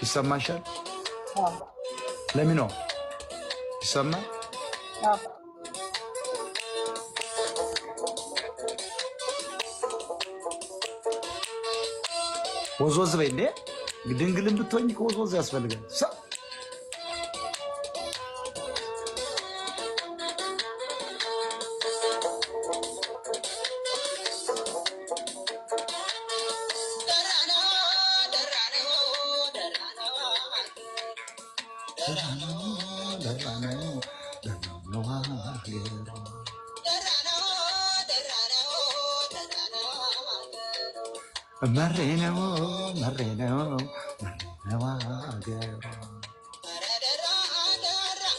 ይሰማሻል? አዎ ለምን ነው ይሰማል? አዎ ወዝወዝ በይ እንዴ! ድንግልን ብትሆኝ ወዝወዝ ያስፈልጋል። መሬነው መሬነው መሬነው አገሩ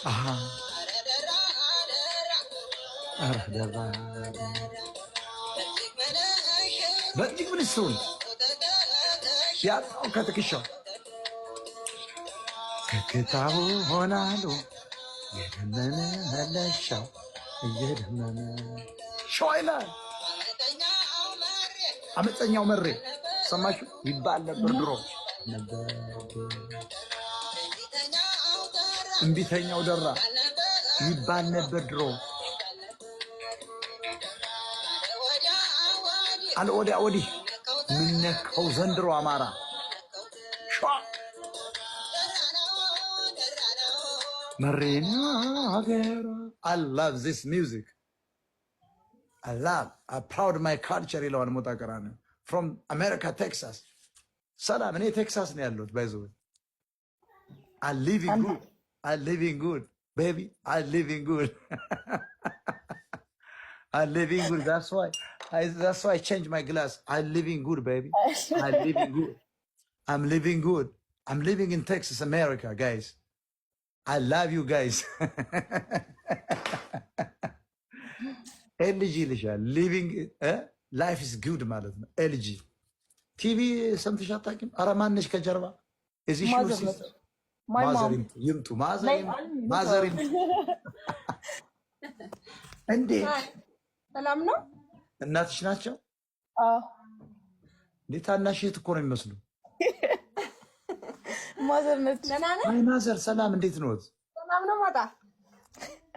አሃ አረደባ በእጅግ ምን ሰውን ያጣው ከትከሻው ከክታው ሆናሉ የደመነ መለሻው እየደመነ ሸዋ ይላል አመፀኛው መሬ ሰማችሁ ይባል ነበር ድሮ ነበር። እምቢተኛው ደራ ይባል ነበር ድሮ። አለ ወዲያ ወዲህ ምነካው ዘንድሮ አማራ ሸዋ መሬና ሀገራ። I love this music. I'm proud of my culture ይለዋል ሞጣ ቀራኒዮ from America, Texas. ሰላም እኔ ቴክሳስ ነው ያለሁት by the way. I'm living good baby. I'm living good. I'm living good. That's why I changed my glass. I'm living good baby. I'm living good. I'm living in Texas, America, guys. I love you guys. ኤልጂ ይልሻል ሊቪንግ ላይፍ ኢዝ ጉድ ማለት ነው። ኤልጂ ቲቪ ሰምተሽ አታውቂም? ኧረ ማነሽ ከጀርባ እዚህ ማዘር ይምጡ ማዘር ይምጡ እንዴ! ሰላም ነው። እናትሽ ናቸው? እንዴ ታናሽ እህት እኮ ነው የሚመስሉ። ማዘር ነች። አይ ማዘር ሰላም፣ እንዴት ነዎት? ሰላም ነው። ማታ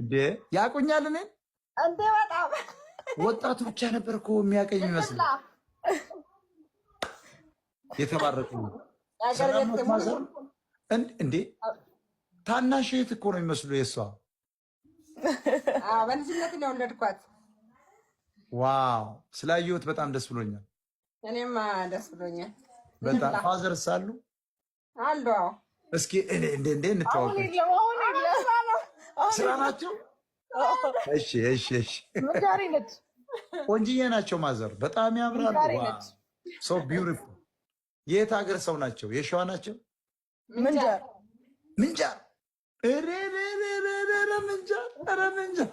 እንዴ ያቁኛል እኔን እንዴ በጣም ወጣቱ ብቻ ነበር እኮ የሚያቀኝ የሚመስል። የተባረኩ እንዴ ታናሽ እህት እኮ ነው የሚመስሉ የእሷ። በልጅነት ነው የወለድኳት። ዋው ስላየሁት በጣም ደስ ብሎኛል። እኔም ደስ ብሎኛል በጣም። ፋዘር ሳሉ አሉ። እስኪ እንዴ እንተዋወቅ። ስራ ናቸው? እሺ ምንዳሪ ነች። ቆንጅዬ ናቸው ማዘር፣ በጣም ያምራሉ። ሶ ቢዩቲፉል። የት ሀገር ሰው ናቸው? የሸዋ ናቸው? ምንጃር ምንጃር። ኧረ ምንጃር